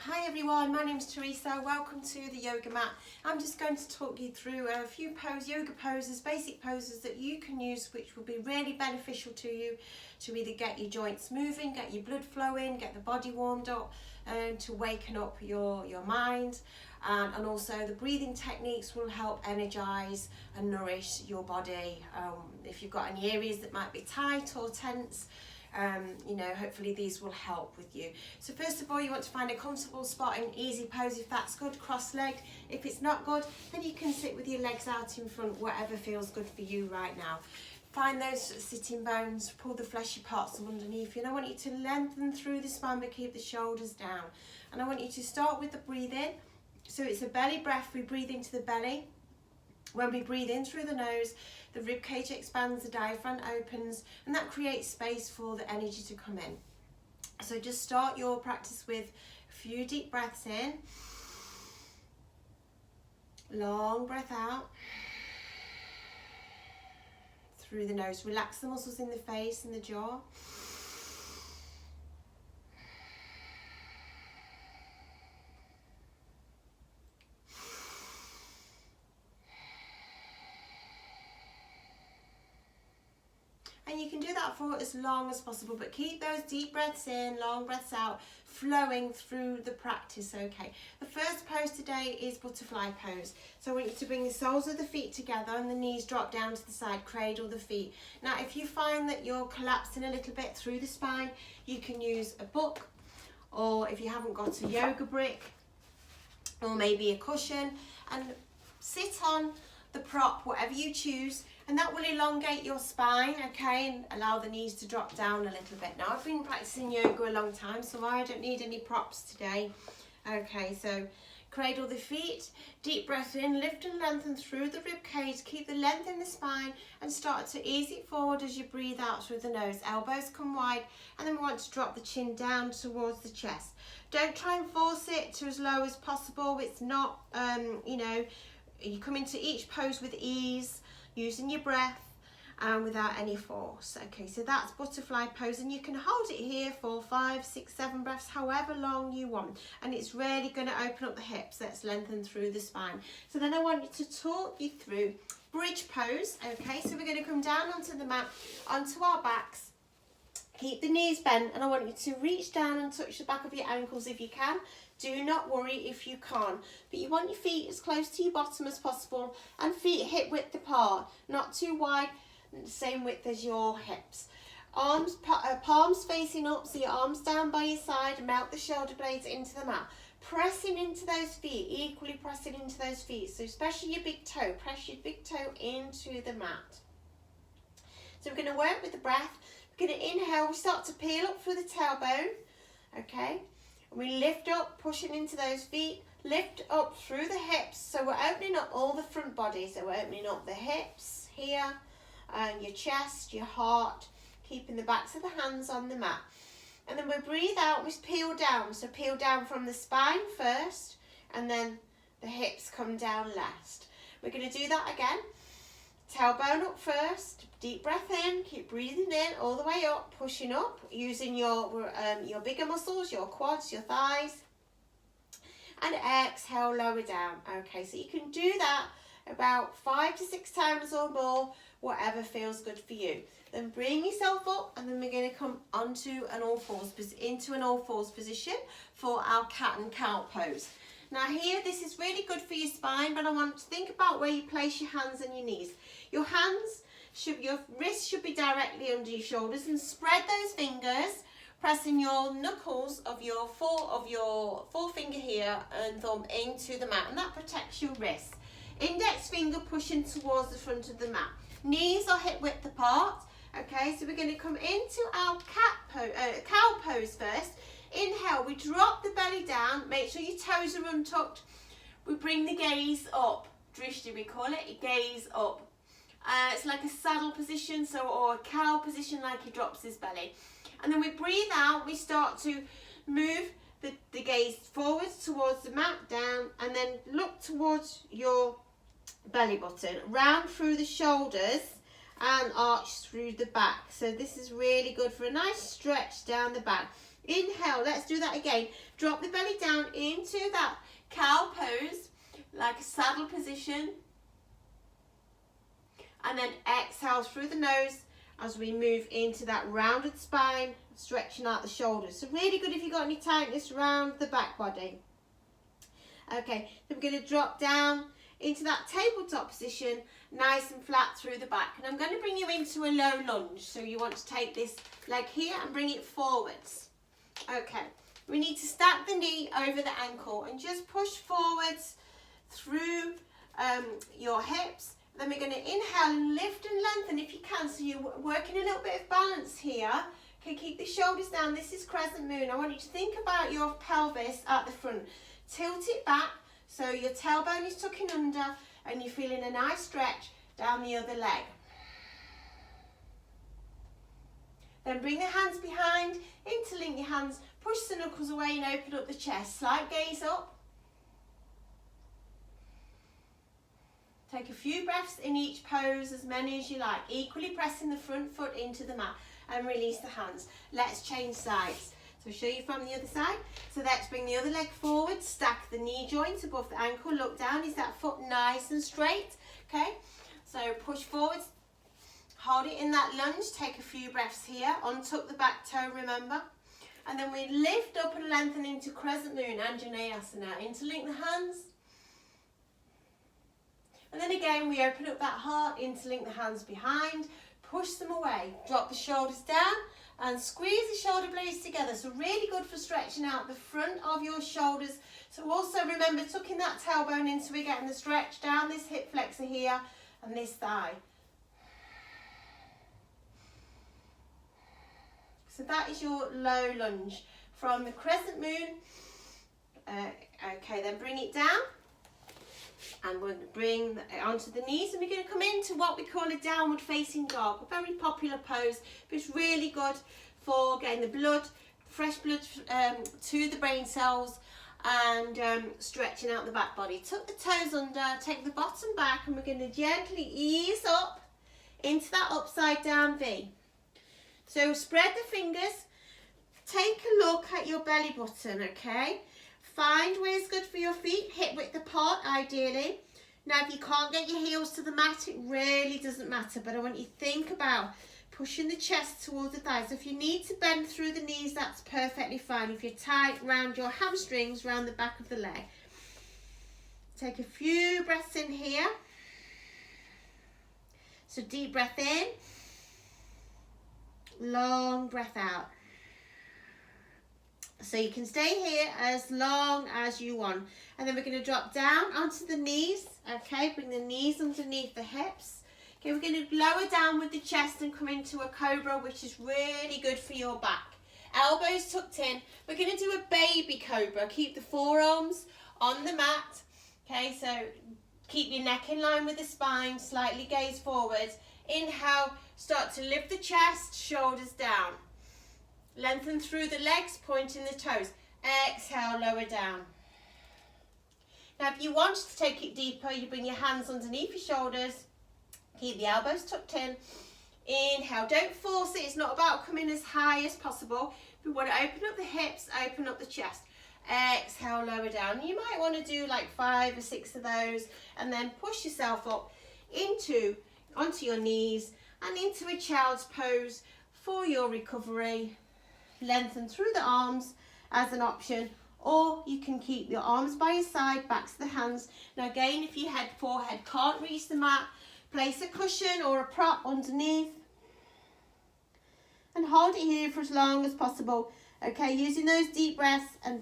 Hi everyone, my name's Teresa. Welcome to the yoga mat. I'm just going to talk you through a few yoga poses, basic poses that you can use which will be really beneficial to you to either get your joints moving, get your blood flowing, get the body warmed up, and to waken up your mind. And also the breathing techniques will help energize and nourish your body. If you've got any areas that might be tight or tense, hopefully these will help with you. So first of all, you want to find a comfortable spot, an easy pose. If that's good, cross-legged. If it's not good, then you can sit with your legs out in front, whatever feels good for you right now. Find those sitting bones, pull the fleshy parts from underneath you, and I want you to lengthen through the spine but keep the shoulders down. And I want you to start with the breathing. So it's a belly breath. We breathe into the belly. When we breathe in through the nose, the rib cage expands, the diaphragm opens, and that creates space for the energy to come in. So just start your practice with a few deep breaths in, long breath out, through the nose. Relax the muscles in the face and the jaw. And you can do that for as long as possible, but keep those deep breaths in, long breaths out, flowing through the practice, okay? The first pose today is butterfly pose. So I want you to bring the soles of the feet together and the knees drop down to the side, cradle the feet. Now, if you find that you're collapsing a little bit through the spine, you can use a book, or if you haven't got a yoga brick, or maybe a cushion, and sit on the prop, whatever you choose, and that will elongate your spine, okay, and allow the knees to drop down a little bit. Now, I've been practicing yoga a long time, so I don't need any props today. Okay, so cradle the feet, deep breath in, lift and lengthen through the rib cage, keep the length in the spine, and start to ease it forward as you breathe out through the nose. Elbows come wide, and then we want to drop the chin down towards the chest. Don't try and force it to as low as possible. It's not, you come into each pose with ease, using your breath and without any force. Okay, so that's butterfly pose, and you can hold it here for 5, 6, 7 breaths, however long you want, and it's really going to open up the hips. Let's lengthen through the spine. So then I want you to talk you through bridge pose. Okay, so we're going to come down onto the mat, onto our backs. Keep the knees bent, and I want you to reach down and touch the back of your ankles if you can. Do not worry if you can't, but you want your feet as close to your bottom as possible, and feet hip width apart, not too wide, same width as your hips. Arms, palms facing up, so your arms down by your side, melt the shoulder blades into the mat. Pressing into those feet, equally pressing into those feet, so especially your big toe, press your big toe into the mat. So we're going to work with the breath. We're going to inhale, we start to peel up through the tailbone, okay? We lift up, pushing into those feet, lift up through the hips. So we're opening up all the front body. So we're opening up the hips here, and your chest, your heart, keeping the backs of the hands on the mat. And then we breathe out, we peel down. So peel down from the spine first, and then the hips come down last. We're going to do that again. Tailbone up first, deep breath in, keep breathing in all the way up, pushing up, using your bigger muscles, your quads, your thighs, and exhale, lower down. Okay, so you can do that about 5 to 6 times or more, whatever feels good for you. Then bring yourself up, and then we're going to come onto an all fours position for our cat and cow pose. Now here, this is really good for your spine, but I want to think about where you place your hands and your knees. Your wrists should be directly under your shoulders, and spread those fingers, pressing your knuckles of your forefinger here and thumb into the mat, and that protects your wrists. Index finger pushing towards the front of the mat. Knees are hip width apart. Okay, so we're going to come into our cow pose first. Inhale, we drop the belly down, make sure your toes are untucked. We bring the gaze up, drishti we call it, gaze up. It's like a saddle position, or a cow position, like he drops his belly. And then we breathe out, we start to move the gaze forwards towards the mat, down, and then look towards your belly button, round through the shoulders, and arch through the back. So this is really good for a nice stretch down the back. Inhale, let's do that again. Drop the belly down into that cow pose, like a saddle position. And then exhale through the nose as we move into that rounded spine, stretching out the shoulders. So really good if you've got any tightness around the back body. Okay, then we're going to drop down into that tabletop position, nice and flat through the back. And I'm going to bring you into a low lunge. So you want to take this leg here and bring it forwards. Okay, we need to stack the knee over the ankle and just push forwards through your hips. Then we're going to inhale and lift and lengthen if you can. So you're working a little bit of balance here. Okay, keep the shoulders down. This is crescent moon. I want you to think about your pelvis at the front. Tilt it back so your tailbone is tucking under and you're feeling a nice stretch down the other leg. Then bring the hands behind, interlink your hands, push the knuckles away and open up the chest. Slight gaze up. Take a few breaths in each pose, as many as you like. Equally pressing the front foot into the mat and release the hands. Let's change sides. So I'll show you from the other side. So let's bring the other leg forward, stack the knee joint above the ankle, look down. Is that foot nice and straight? Okay, so push forwards. Hold it in that lunge, take a few breaths here, untuck the back toe, remember. And then we lift up and lengthen into Crescent Moon, Anjaneyasana. Interlink the hands. And then again, we open up that heart, interlink the hands behind, push them away. Drop the shoulders down and squeeze the shoulder blades together. So really good for stretching out the front of your shoulders. So also remember tucking that tailbone in so we're getting the stretch down this hip flexor here and this thigh. So that is your low lunge from the Crescent Moon. Okay, then bring it down. And we're going to bring it onto the knees and we're going to come into what we call a downward facing dog. A very popular pose, but it's really good for getting the blood, fresh blood to the brain cells and stretching out the back body. Tuck the toes under, take the bottom back and we're going to gently ease up into that upside down V. So spread the fingers, take a look at your belly button, okay? Find where's good for your feet, hip width apart ideally. Now if you can't get your heels to the mat, it really doesn't matter, but I want you to think about pushing the chest towards the thighs. So if you need to bend through the knees, that's perfectly fine. If you're tight round your hamstrings, round the back of the leg. Take a few breaths in here. So deep breath in. Long breath out. So you can stay here as long as you want. And then we're going to drop down onto the knees. Okay, bring the knees underneath the hips. Okay, we're going to lower down with the chest and come into a cobra, which is really good for your back. Elbows tucked in. We're going to do a baby cobra. Keep the forearms on the mat. Okay, so keep your neck in line with the spine. Slightly gaze forward. Inhale, start to lift the chest, shoulders down. Lengthen through the legs, pointing the toes. Exhale, lower down. Now if you want to take it deeper, you bring your hands underneath your shoulders. Keep the elbows tucked in. Inhale, don't force it. It's not about coming as high as possible. We want to open up the hips, open up the chest. Exhale, lower down. You might want to do like 5 or 6 of those and then push yourself up onto your knees and into a child's pose for your recovery. Lengthen through the arms as an option, or you can keep your arms by your side, back to the hands. Now again, if your forehead can't reach the mat, place a cushion or a prop underneath and hold it here for as long as possible. Okay, using those deep breaths and